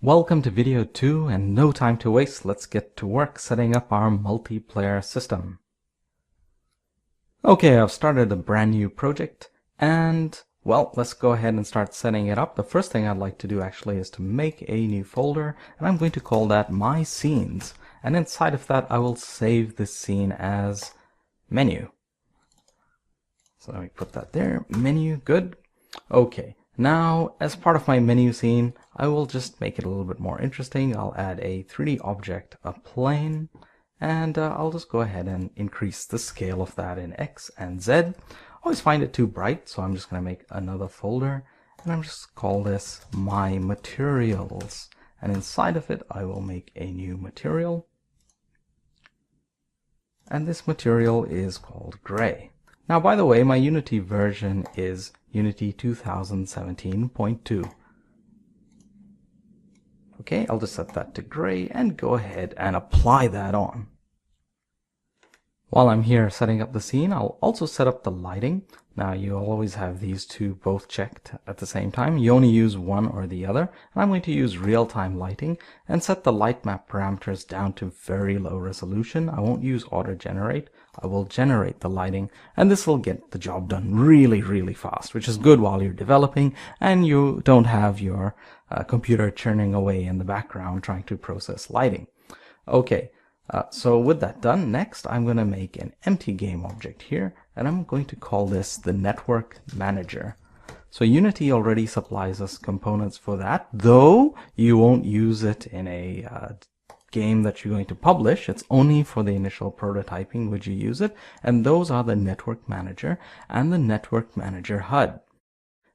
Welcome to video 2 and no time to waste. Let's get to work setting up our multiplayer system. Okay, I've started a brand new project and well, let's go ahead and start setting it up. The first thing I'd like to do actually is to make a new folder, and I'm going to call that My Scenes. And inside of that I will save this scene as menu. So let me put that there, menu, good. Okay. Now, as part of my menu scene, I will just make it a little bit more interesting. I'll add a 3D object, a plane, and I'll just go ahead and increase the scale of that in X and Z. I always find it too bright, so I'm just going to make another folder, and I'm just call this My Materials. And inside of it, I will make a new material. And this material is called gray. Now, by the way, my Unity version is Unity 2017.2. Okay, I'll just set that to gray and go ahead and apply that on. While I'm here setting up the scene, I'll also set up the lighting. Now, you'll always have these two both checked at the same time. You only use one or the other. And I'm going to use real-time lighting and set the light map parameters down to very low resolution. I won't use auto-generate. I will generate the lighting, and this will get the job done really fast, which is good while you're developing and you don't have your computer churning away in the background trying to process lighting. Okay. So with that done, next I'm going to make an empty game object here, and I'm going to call this the Network Manager. So Unity already supplies us components for that, though you won't use it in a game that you're going to publish. It's only for the initial prototyping would you use it, and those are the Network Manager and the Network Manager HUD.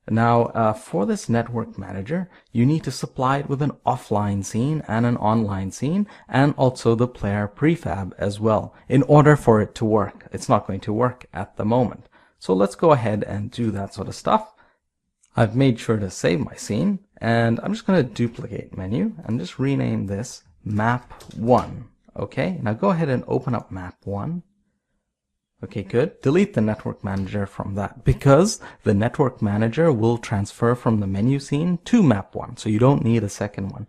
Now, for this Network Manager, you need to supply it with an offline scene and an online scene, and also the player prefab as well, in order for it to work. It's not going to work at the moment. So let's go ahead and do that sort of stuff. I've made sure to save my scene, and I'm just going to duplicate menu and just rename this Map 1. Okay, now go ahead and open up Map 1. Okay, good. Delete the Network Manager from that, because the Network Manager will transfer from the menu scene to Map 1, so you don't need a second one.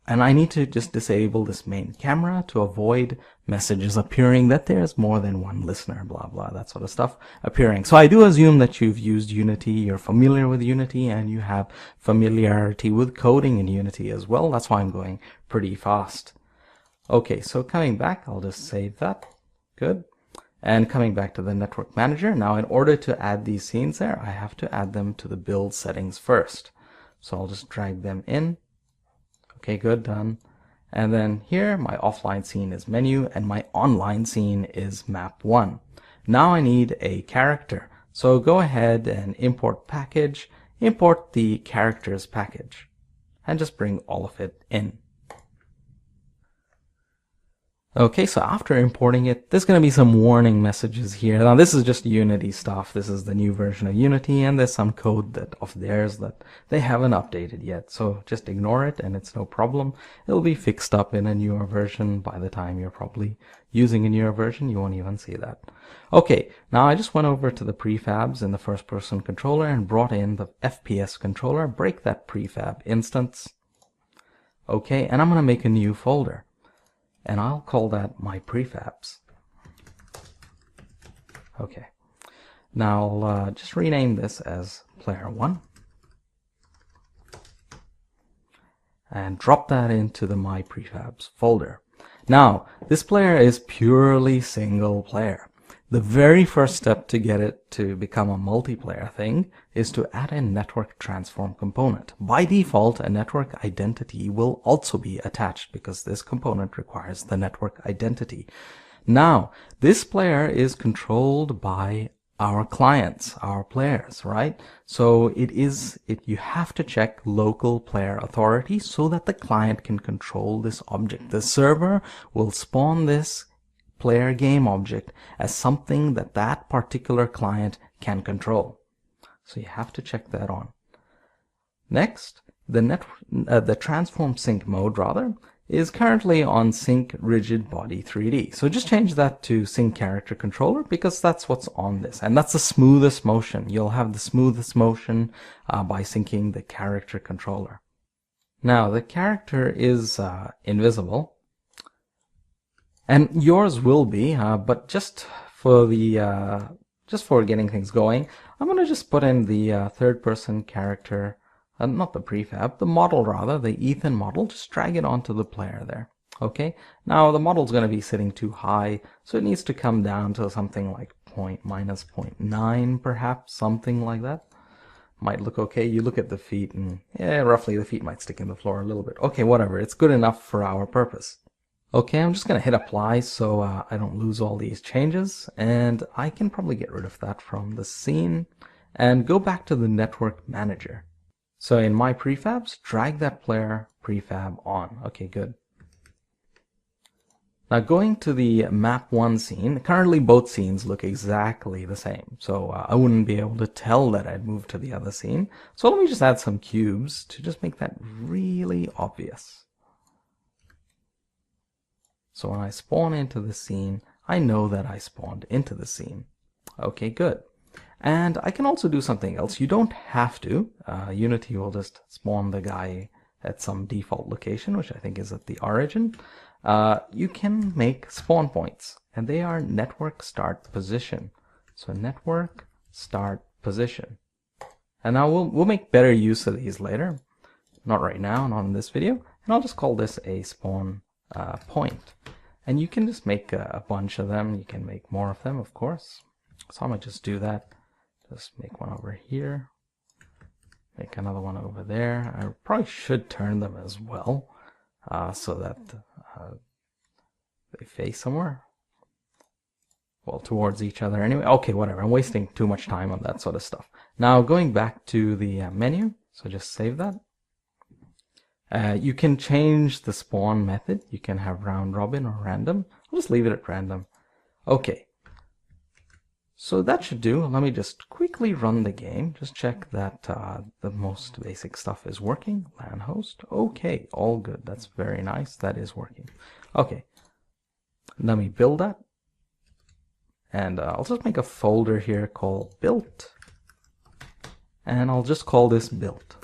And I need to just disable this main camera to avoid messages appearing that there's more than one listener, blah blah, that sort of stuff appearing. So I do assume that you've used Unity, you're familiar with Unity, and you have familiarity with coding in Unity as well. That's why I'm going pretty fast. Okay, so coming back, I'll just save that. Good. And coming back to the Network Manager, now in order to add these scenes there, I have to add them to the build settings first. So I'll just drag them in. Okay, good, done. And then here, my offline scene is menu, and my online scene is Map 1. Now I need a character. So go ahead and import package, import the characters package, and just bring all of it in. Okay, so after importing it, there's going to be some warning messages here. Now this is just Unity stuff. This is the new version of Unity, and there's some code of theirs that they haven't updated yet. So just ignore it and it's no problem. It'll be fixed up in a newer version. By the time you're probably using a newer version, you won't even see that. Okay, now I just went over to the prefabs in the first person controller and brought in the FPS controller, break that prefab instance. Okay, and I'm going to make a new folder. And I'll call that My Prefabs. Okay. Now I'll just rename this as Player 1. And drop that into the My Prefabs folder. Now, this player is purely single player. The very first step to get it to become a multiplayer thing is to add a network transform component. By default, a network identity will also be attached because this component requires the network identity. Now, this player is controlled by our clients, our players, right? So you have to check local player authority so that the client can control this object. The server will spawn this player game object as something that that particular client can control. So you have to check that on. Next, the transform sync mode is currently on sync rigid body 3D. So just change that to sync character controller because that's what's on this, and that's the smoothest motion. You'll have the smoothest motion by syncing the character controller. Now the character is invisible, and yours will be, but just for the just for getting things going, I'm gonna just put in the third-person character, not the prefab, the model rather, the Ethan model. Just drag it onto the player there. Okay. Now the model's gonna be sitting too high, so it needs to come down to something like minus 0.9, perhaps, something like that. Might look okay. You look at the feet and yeah, roughly the feet might stick in the floor a little bit. Okay, whatever. It's good enough for our purpose. Okay, I'm just going to hit apply so I don't lose all these changes, and I can probably get rid of that from the scene and go back to the network manager. So in my prefabs, drag that player prefab on. Okay, good. Now going to the map 1 scene, currently both scenes look exactly the same, so I wouldn't be able to tell that I'd moved to the other scene. So let me just add some cubes to just make that really obvious. So when I spawn into the scene, I know that I spawned into the scene. Okay, good. And I can also do something else. You don't have to. Unity will just spawn the guy at some default location, which I think is at the origin. You can make spawn points, and they are network start position. So network start position. And now we'll make better use of these later. Not right now, not in this video. And I'll just call this a spawn point. And you can just make a bunch of them. You can make more of them, of course. So I'm gonna just do that. Just make one over here. Make another one over there. I probably should turn them as well, so that they face somewhere. Well, towards each other anyway. Okay, whatever. I'm wasting too much time on that sort of stuff. Now going back to the menu. So just save that. You can change the spawn method. You can have round robin or random. I'll just leave it at random. Okay. So that should do. Let me just quickly run the game. Just check that the most basic stuff is working. LAN host. Okay, all good. That's very nice. That is working. Okay. Let me build that. And I'll just make a folder here called built. And I'll just call this built.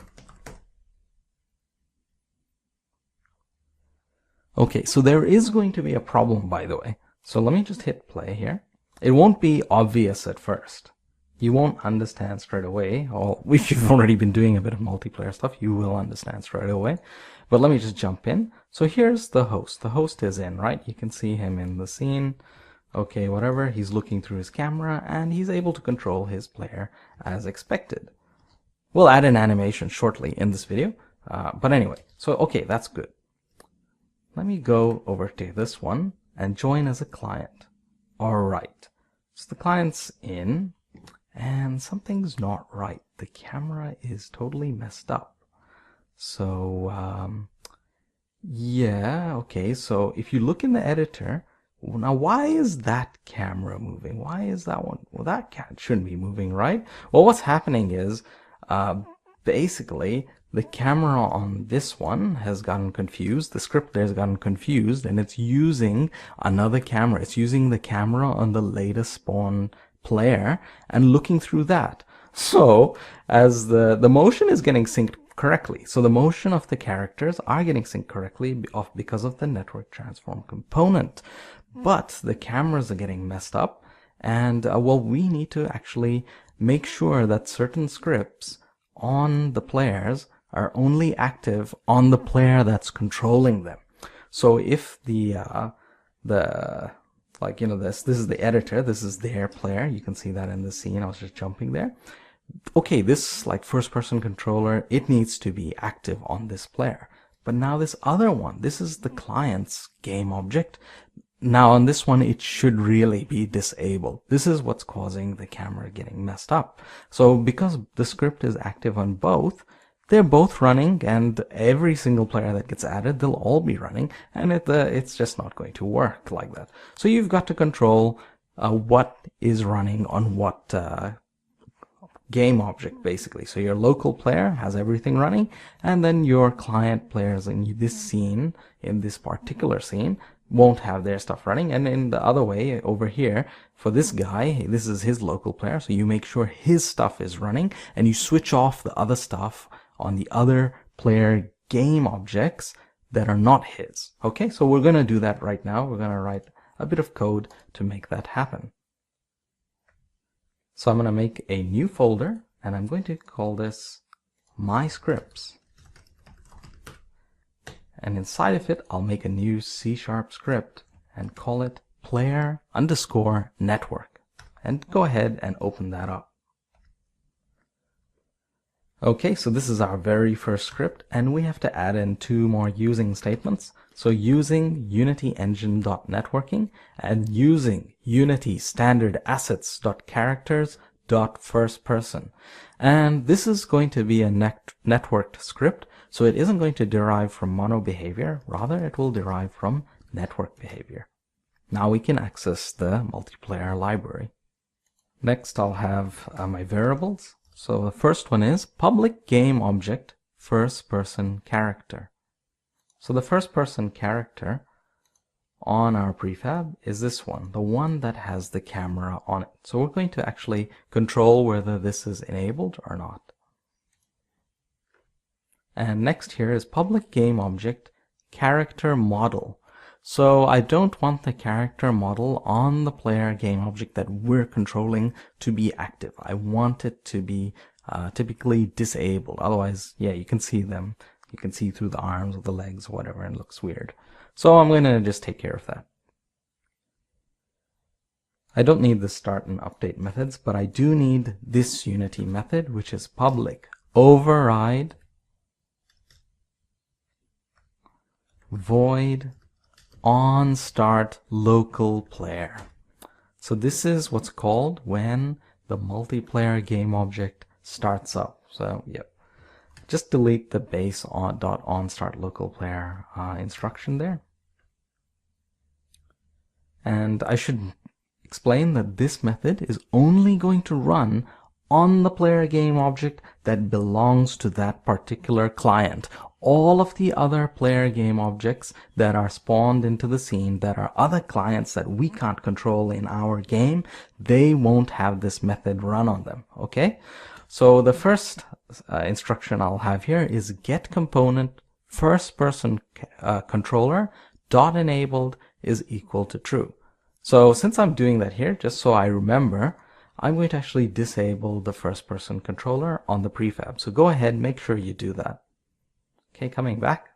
Okay, so there is going to be a problem, by the way. So let me just hit play here. It won't be obvious at first. You won't understand straight away, or if you've already been doing a bit of multiplayer stuff, you will understand straight away. But let me just jump in. So here's the host. The host is in, right? You can see him in the scene. Okay, whatever. He's looking through his camera, and he's able to control his player as expected. We'll add an animation shortly in this video. But anyway, so okay, that's good. Let me go over to this one and join as a client. Alright, so the client's in, and something's not right. The camera is totally messed up. So, yeah, okay, so if you look in the editor, now why is that camera moving? Why is that one? Well, that shouldn't be moving, right? Well, what's happening is, basically, the camera on this one has gotten confused. The script there has gotten confused, and it's using another camera. It's using the camera on the latest spawn player and looking through that. So as the motion is getting synced correctly, so the motion of the characters are getting synced correctly because of the network transform component, but the cameras are getting messed up, and well, we need to actually make sure that certain scripts on the players are only active on the player that's controlling them. So if like, you know, this is the editor, this is their player, you can see that in the scene. I was just jumping there. Okay, this like first person controller, it needs to be active on this player. But now this other one, this is the client's game object. Now on this one, it should really be disabled. This is what's causing the camera getting messed up. So because the script is active on both, they're both running, and every single player that gets added, they'll all be running, and it's just not going to work like that. So you've got to control what is running on what game object, basically. So your local player has everything running, and then your client players in this scene, in this particular scene, won't have their stuff running. And in the other way, over here, for this guy, this is his local player, so you make sure his stuff is running, and you switch off the other stuff on the other player game objects that are not his. Okay, so we're going to do that right now. We're going to write a bit of code to make that happen. So I'm going to make a new folder, and I'm going to call this My Scripts. And inside of it, I'll make a new C# script and call it player_network. And go ahead and open that up. Okay, so this is our very first script, and we have to add in 2 more using statements. So using Unity engine.networking and using Unity standard assets.characters.firstperson. And this is going to be a networked script, so it isn't going to derive from mono behavior, rather it will derive from network behavior. Now we can access the multiplayer library. Next I'll have my variables. So the first one is public game object first person character. So the first person character on our prefab is this one, the one that has the camera on it. So we're going to actually control whether this is enabled or not. And next here is public game object character model. So I don't want the character model on the player game object that we're controlling to be active. I want it to be typically disabled. Otherwise, yeah, you can see them. You can see through the arms or the legs or whatever, and it looks weird. So I'm going to just take care of that. I don't need the start and update methods, but I do need this Unity method, which is public override void on start local player. So this is what's called when the multiplayer game object starts up. So yep, just delete the base on start local player instruction there. And I should explain that this method is only going to run on the player game object that belongs to that particular client. All of the other player game objects that are spawned into the scene that are other clients that we can't control in our game, they won't have this method run on them. Okay, so the first instruction I'll have here is get component first person controller dot enabled is equal to true. So since I'm doing that here, just so I remember, I'm going to actually disable the first person controller on the prefab. So go ahead and make sure you do that. Okay, coming back.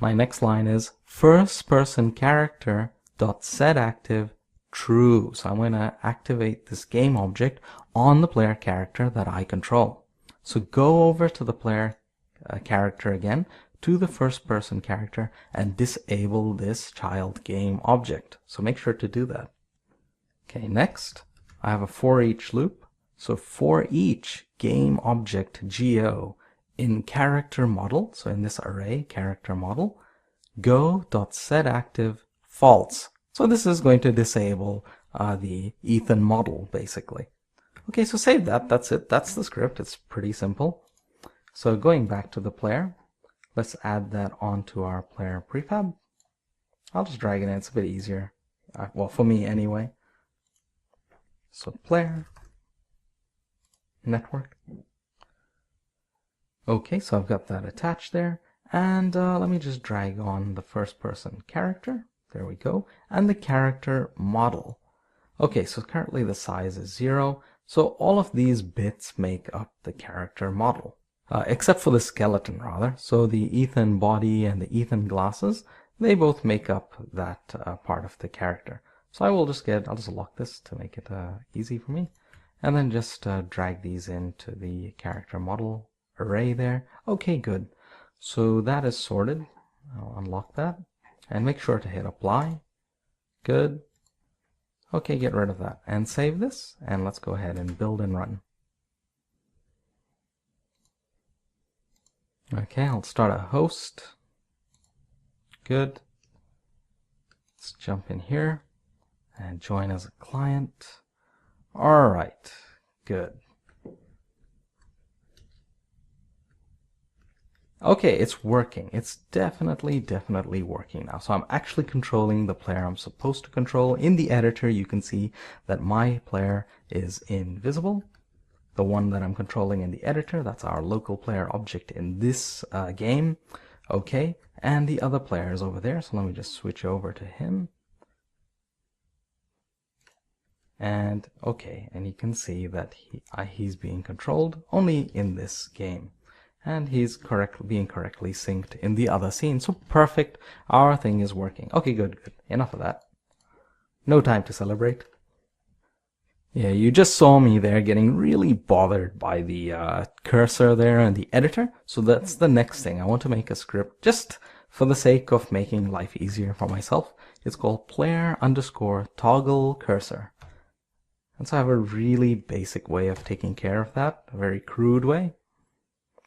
My next line is first person character dot set active true. So I'm going to activate this game object on the player character that I control. So go over to the player character again, to the first person character, and disable this child game object. So make sure to do that. Okay, next I have a for each loop. So for each game object go in character model, so in this array character model, go.setActive false. So this is going to disable the Ethan model basically. Okay, so save that. That's it. That's the script. It's pretty simple. So going back to the player, let's add that onto our player prefab. I'll just drag it in. It's a bit easier. Well, for me anyway. So player network. Okay, so I've got that attached there. And let me just drag on the first person character. There we go. And the character model. Okay, so currently the size is 0. So all of these bits make up the character model. Except for the skeleton, rather. So the Ethan body and the Ethan glasses, they both make up that part of the character. So I'll just lock this to make it easy for me. And then just drag these into the character model array there. Okay, good. So that is sorted. I'll unlock that. And make sure to hit apply. Good. Okay, get rid of that. And save this. And let's go ahead and build and run. Okay, I'll start a host. Good. Let's jump in here and join as a client. All right, good. Okay, it's working. It's definitely working now. So I'm actually controlling the player I'm supposed to control. In the editor, you can see that my player is invisible. the one that I'm controlling in the editor. That's our local player object in this game. Okay, and the other player is over there, so let me just switch over to him. And okay, and you can see that he's being controlled only in this game. And he's being correctly synced in the other scene. So perfect, our thing is working. Okay, good. Enough of that. No time to celebrate. Yeah, you just saw me there getting really bothered by the cursor there in the editor. So that's the next thing. I want to make a script just for the sake of making life easier for myself. It's called player_toggle cursor. And so I have a really basic way of taking care of that, a very crude way,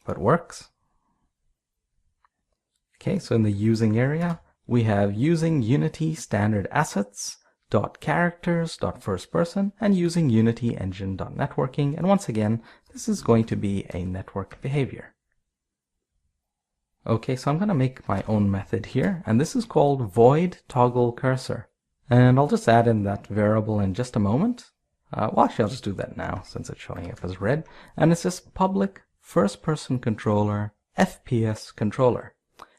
but works. Okay, so in the using area, we have using Unity standard assets, .characters, .first person, and using Unity engine .networking. And once again, this is going to be a network behavior. Okay, so I'm going to make my own method here, and this is called void toggle cursor. And I'll just add in that variable in just a moment. Well, actually, I'll just do that now since it's showing up as red. And it's just public first person controller FPS controller.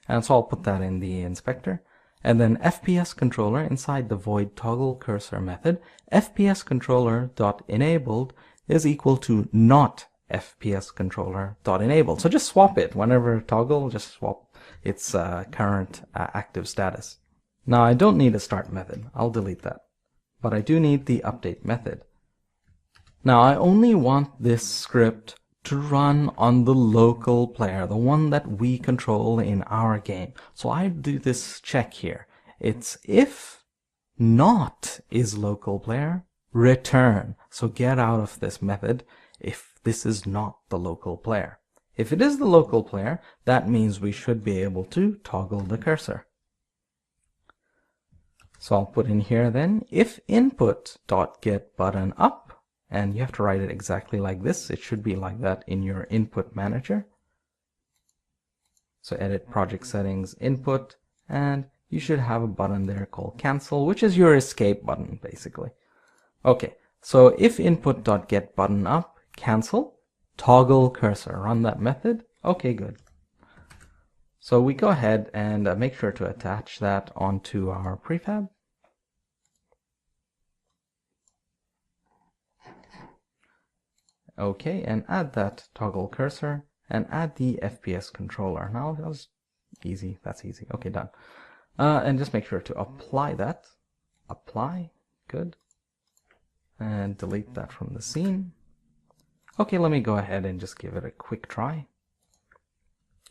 And so I'll put that in the inspector. And then FPS controller inside the void toggle cursor method, FPS controller dot enabled is equal to not FPS controller dot enabled. So just swap it whenever toggle, just swap its current active status. Now I don't need a start method. I'll delete that. But I do need the update method. Now I only want this script to run on the local player, the one that we control in our game. So I do this check here. It's if not is local player, return. So get out of this method if this is not the local player. If it is the local player, that means we should be able to toggle the cursor. So I'll put in here then, if input.get button up, and you have to write it exactly like this. It should be like that in your input manager. So edit project settings, input, and you should have a button there called cancel, which is your escape button basically. Okay, so if input.get button up, cancel, toggle cursor, run that method. Okay, good. So we go ahead and make sure to attach that onto our prefab. Okay, and add that toggle cursor and add the FPS controller. Now that's easy. That's easy. Okay, done. And just make sure to apply that. Apply. Good. And delete that from the scene. Okay, let me go ahead and just give it a quick try.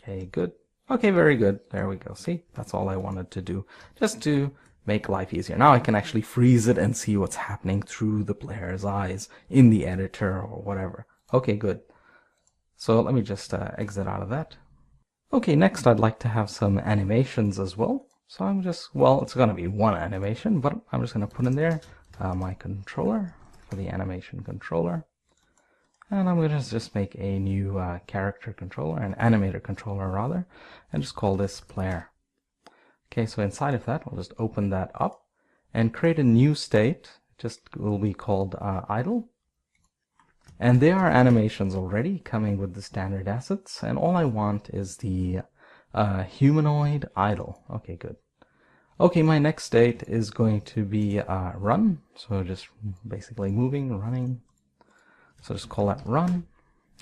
Okay, good. Okay, very good. There we go. See, that's all I wanted to do, just to make life easier. Now I can actually freeze it and see what's happening through the player's eyes in the editor or whatever. Okay, good. So let me just exit out of that. Okay, next I'd like to have some animations as well. So I'm just, well, it's going to be one animation, but I'm just going to put in there my controller for the animation controller. And I'm going to just make a new character controller, an animator controller rather, and just call this player. Okay, so inside of that, I'll just open that up and create a new state. Just will be called idle. And there are animations already coming with the standard assets. And all I want is the humanoid idle. Okay, good. Okay, my next state is going to be run. So just basically moving, running. So just call that run.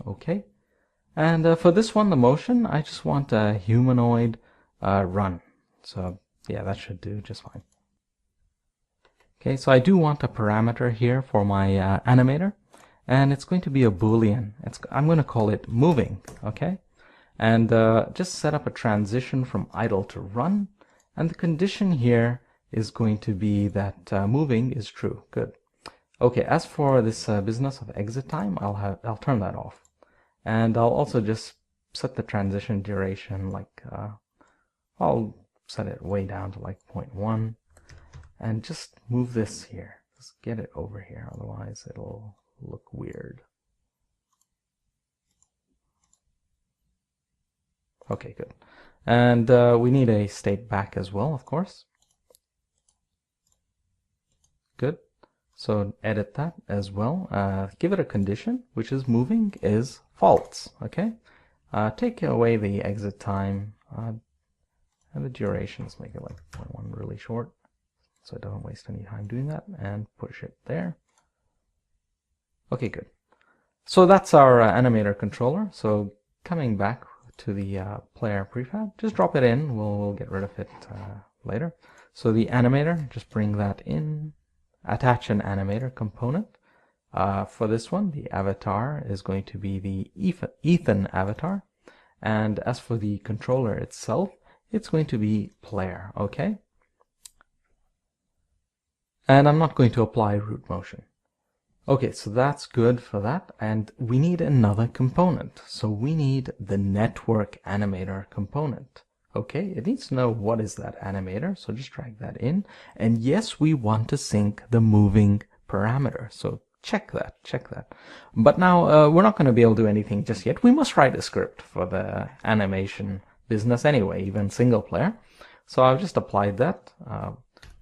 Okay. And for this one, the motion, I just want a humanoid run. So yeah, that should do just fine. Okay, so I do want a parameter here for my animator, and it's going to be a Boolean. I'm going to call it moving, okay? And just set up a transition from idle to run, and the condition here is going to be that moving is true. Good. Okay, as for this business of exit time, I'll turn that off, and I'll also just set the transition duration like I'll set it way down to like 0.1 and just move this here. Just get it over here, otherwise it'll look weird. Okay, good. And we need a state back as well, of course. Good. So edit that as well. Give it a condition, which is moving is false. Okay. Take away the exit time and the durations. Make it like one really short, so I don't waste any time doing that. And push it there. Okay, good. So that's our animator controller. So coming back to the player prefab, just drop it in. We'll get rid of it later. So the animator, just bring that in. Attach an animator component. For this one, the avatar is going to be the Ethan avatar. And as for the controller itself, it's going to be player, okay? And I'm not going to apply root motion. Okay, so that's good for that. And we need another component. So we need the network animator component. Okay, it needs to know what is that animator, so just drag that in. And yes, we want to sync the moving parameter, so check that. But now we're not going to be able to do anything just yet. We must write a script for the animation business anyway, even single player. So I've just applied that.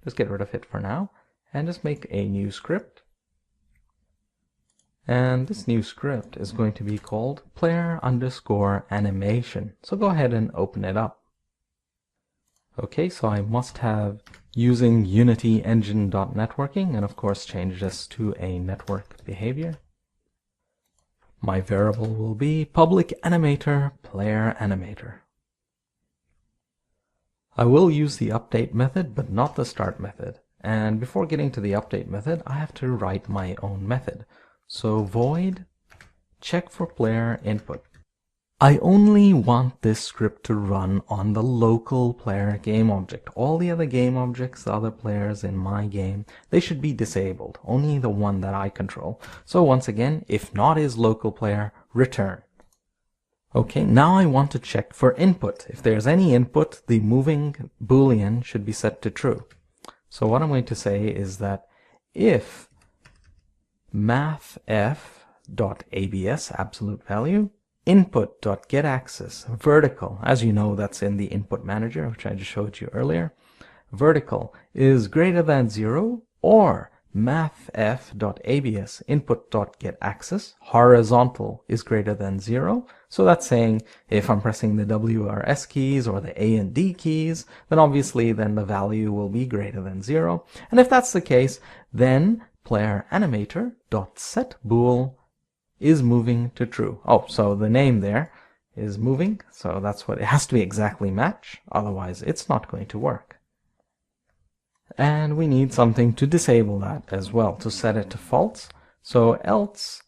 Just get rid of it for now, and just make a new script. And this new script is going to be called player_animation. So go ahead and open it up. Okay, so I must have using Unity engine.networking, and of course change this to a network behavior. My variable will be public animator player animator. I will use the update method, but not the start method. And before getting to the update method, I have to write my own method. So void check for player input. I only want this script to run on the local player game object. All the other game objects, the other players in my game, they should be disabled. Only the one that I control. So once again, if not is local player, return. Okay, now I want to check for input. If there's any input, the moving boolean should be set to true. So what I'm going to say is that if mathf.abs, absolute value, input.getAccess, vertical, as you know, that's in the input manager, which I just showed you earlier, vertical is greater than 0, or mathf.abs input.getAccess, horizontal is greater than 0. So that's saying if I'm pressing the W or S keys or the A and D keys, then obviously then the value will be greater than 0. And if that's the case, then player animator.setBool is moving to true. Oh, so the name there is moving, so that's what it has to be, exactly match, otherwise it's not going to work. And we need something to disable that as well, to set it to false. So else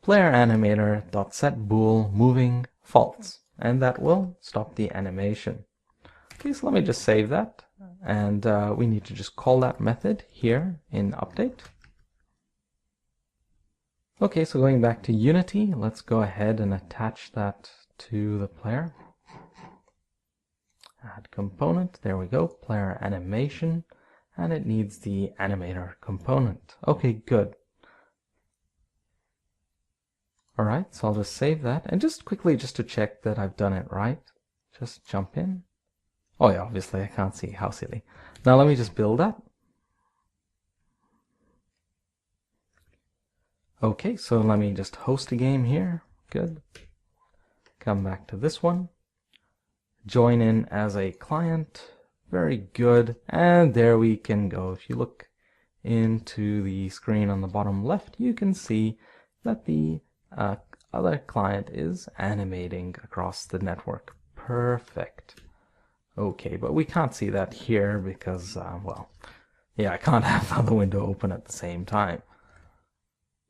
player animator.setBool moving false, and that will stop the animation. Okay, so let me just save that, and we need to just call that method here in update. Okay, so going back to Unity, let's go ahead and attach that to the player. Add component, there we go, player animation, and it needs the animator component. Okay, good. Alright, so I'll just save that, and just quickly, just to check that I've done it right, just jump in. Oh yeah, obviously I can't see, how silly. Now let me just build that. Okay, so let me just host a game here. Good. Come back to this one. Join in as a client. Very good. And there we can go. If you look into the screen on the bottom left, you can see that the other client is animating across the network. Perfect. Okay, but we can't see that here because, well, yeah, I can't have the other window open at the same time.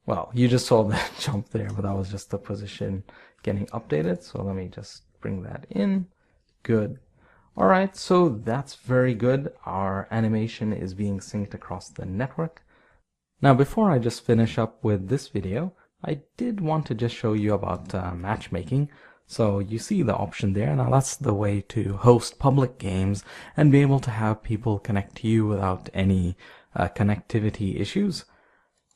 Well, you just saw the jump there, but that was just the position getting updated. So let me just bring that in. Good. All right, so that's very good. Our animation is being synced across the network. Now, before I just finish up with this video, I did want to just show you about matchmaking. So you see the option there. Now that's the way to host public games and be able to have people connect to you without any connectivity issues.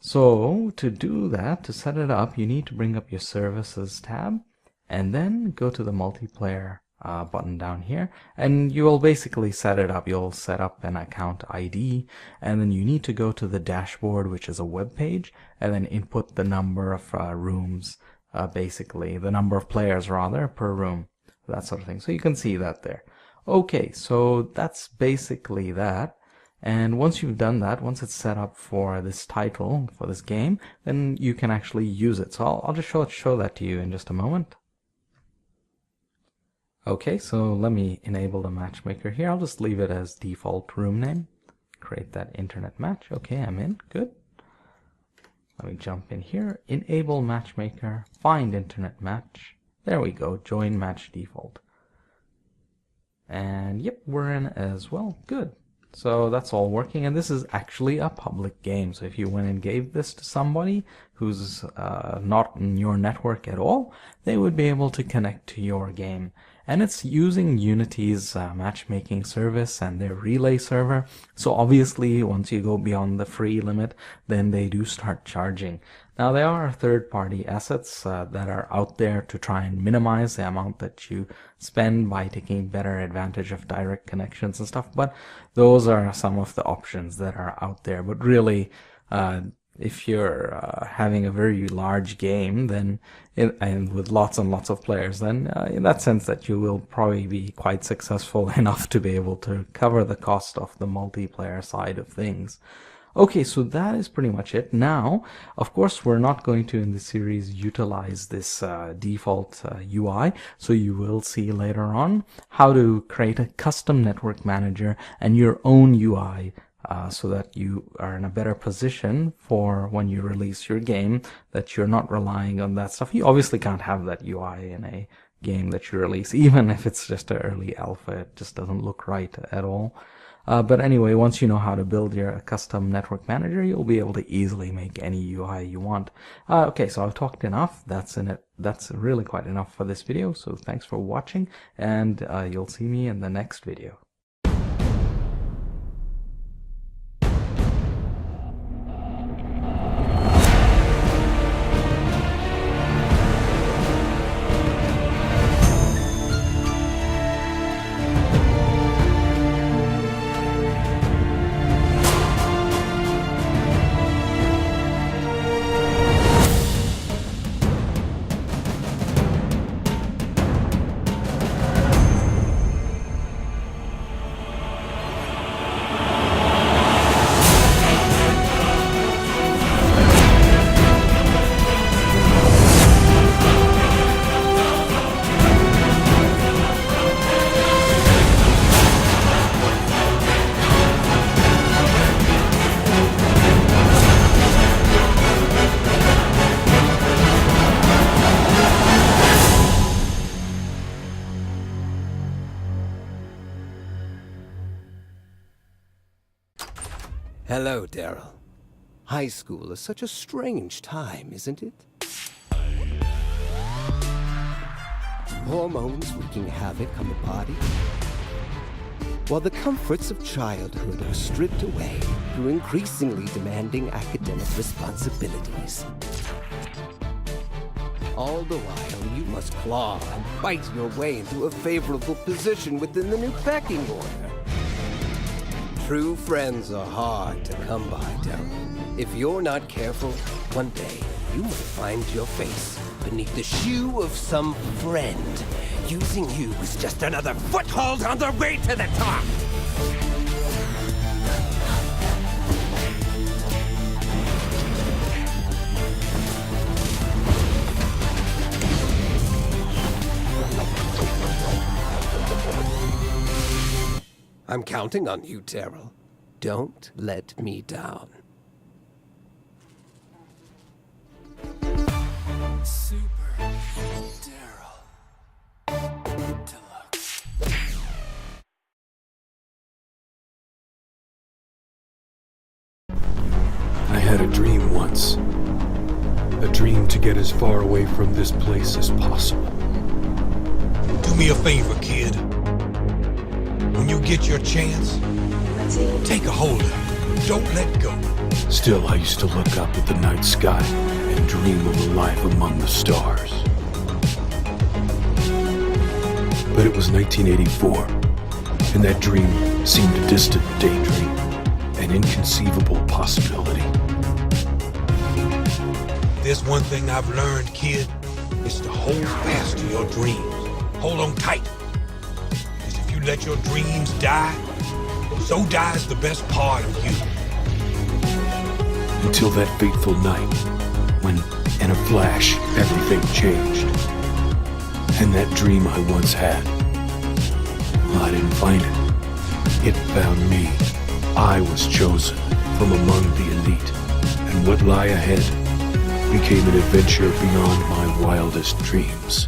So to do that, to set it up, you need to bring up your services tab and then go to the multiplayer button down here, and you will basically set it up. You'll set up an account ID, and then you need to go to the dashboard, which is a web page, and then input the number of rooms, basically the number of players rather per room, that sort of thing. So you can see that there. Okay, so that's basically that. And once you've done that, once it's set up for this title, for this game, then you can actually use it. So I'll just show that to you in just a moment. Okay, so let me enable the matchmaker here. I'll just leave it as default room name. Create that internet match. Okay, I'm in. Good. Let me jump in here. Enable matchmaker. Find internet match. There we go. Join match default. And yep, we're in as well. Good. So that's all working, and this is actually a public game. So if you went and gave this to somebody who's not in your network at all, they would be able to connect to your game. And it's using Unity's matchmaking service and their relay server. So obviously, once you go beyond the free limit, then they do start charging. Now, there are third-party assets that are out there to try and minimize the amount that you spend by taking better advantage of direct connections and stuff, but those are some of the options that are out there. But really, if you're having a very large game, then and with lots and lots of players, then in that sense that you will probably be quite successful enough to be able to cover the cost of the multiplayer side of things. Okay, so that is pretty much it. Now, of course, we're not going to, in this series, utilize this default UI, so you will see later on how to create a custom network manager and your own UI so that you are in a better position for when you release your game, that you're not relying on that stuff. You obviously can't have that UI in a game that you release, even if it's just an early alpha. It just doesn't look right at all. But anyway, once you know how to build your custom network manager, you'll be able to easily make any UI you want. Okay, so I've talked enough. That's really quite enough for this video. So thanks for watching, and you'll see me in the next video. Hello, Daryl. High school is such a strange time, isn't it? Hormones wreaking havoc on the body, while the comforts of childhood are stripped away through increasingly demanding academic responsibilities. All the while, you must claw and bite your way into a favorable position within the new pecking order. True friends are hard to come by, Daryl. If you're not careful, one day you might find your face beneath the shoe of some friend, using you as just another foothold on the way to the top. I'm counting on you, Daryl. Don't let me down. Super Daryl. Deluxe. I had a dream once. A dream to get as far away from this place as possible. Do me a favor, kid. When you get your chance, take a hold of it. Don't let go. Still, I used to look up at the night sky and dream of a life among the stars. But it was 1984, and that dream seemed a distant daydream, an inconceivable possibility. There's one thing I've learned, kid. It's to hold fast to your dreams. Hold on tight. Because if you let your dreams die, so dies the best part of you. Until that fateful night, when, in a flash, everything changed. And that dream I once had, well, I didn't find it. It found me. I was chosen from among the elite. And what lay ahead became an adventure beyond my wildest dreams.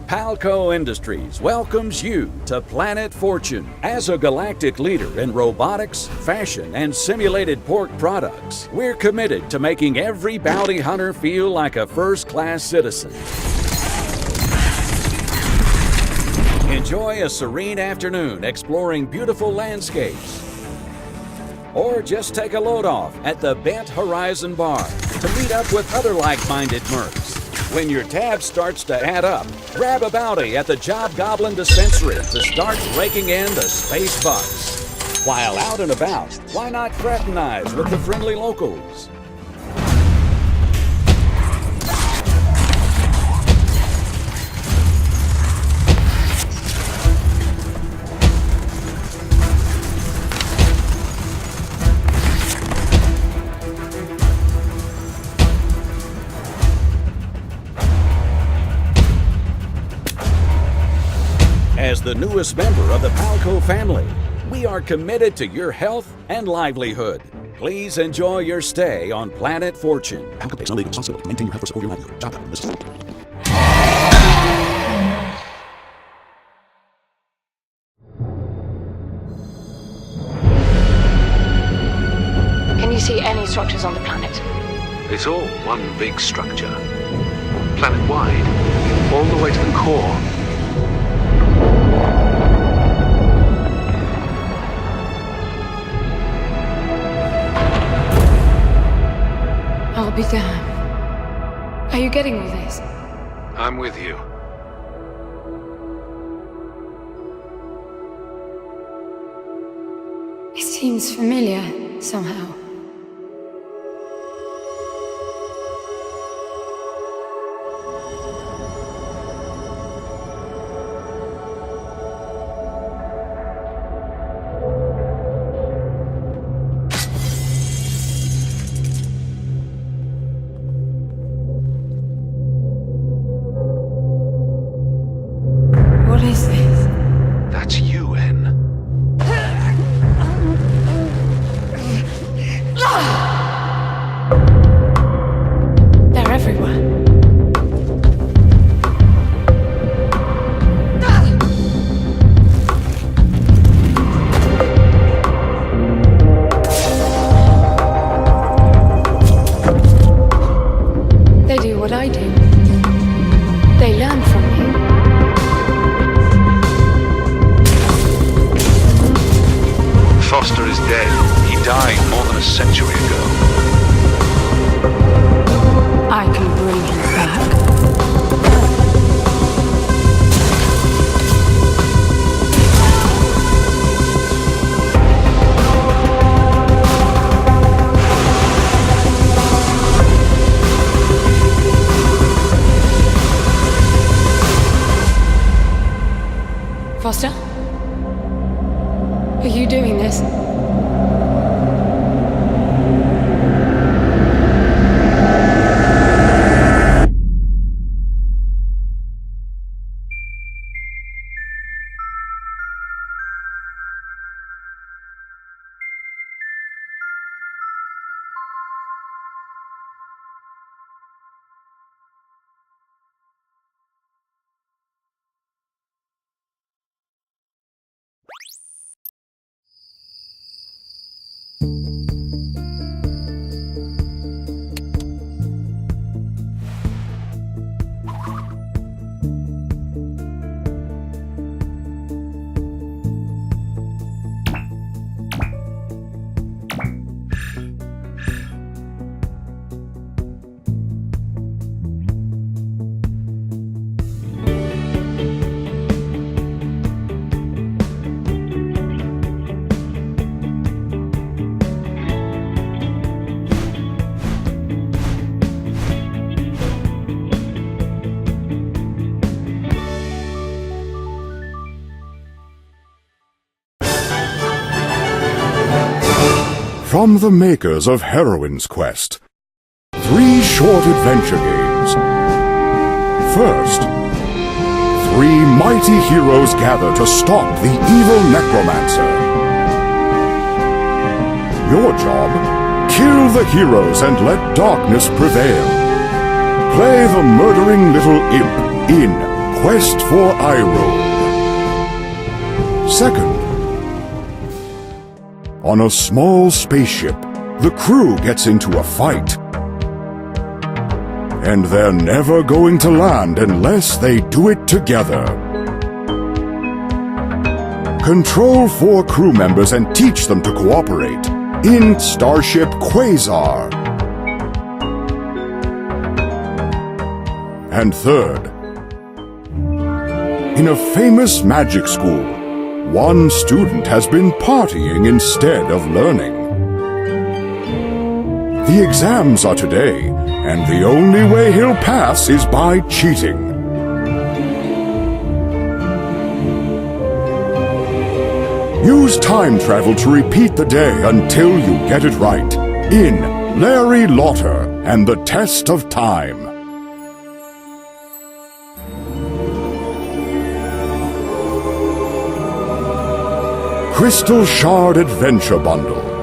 Palco Industries welcomes you to Planet Fortune. As a galactic leader in robotics, fashion, and simulated pork products, we're committed to making every bounty hunter feel like a first-class citizen. Enjoy a serene afternoon exploring beautiful landscapes. Or just take a load off at the Bent Horizon Bar to meet up with other like-minded mercs. When your tab starts to add up, grab a bounty at the Job Goblin Dispensary to start raking in the space bucks. While out and about, why not fraternize with the friendly locals? As the newest member of the Palco family, we are committed to your health and livelihood. Please enjoy your stay on Planet Fortune. Palco takes no legal responsibility to maintain your health or support your livelihood. Job Goblin Business. Can you see any structures on the planet? It's all one big structure. Planet-wide, all the way to the core. I'll be damned. Are you getting all this? I'm with you. It seems familiar, somehow. What is this? That's you, En. from the makers of Heroine's Quest. 3 short adventure games. First, 3 mighty heroes gather to stop the evil necromancer. Your job? Kill the heroes and let darkness prevail. Play the murdering little imp in Quest for Iroh. Second, on a small spaceship, the crew gets into a fight. And they're never going to land unless they do it together. Control 4 crew members and teach them to cooperate in Starship Quasar. And third, in a famous magic school, one student has been partying instead of learning. The exams are today, and the only way he'll pass is by cheating. Use time travel to repeat the day until you get it right. In Larry Laughter and the Test of Time. Crystal Shard Adventure Bundle.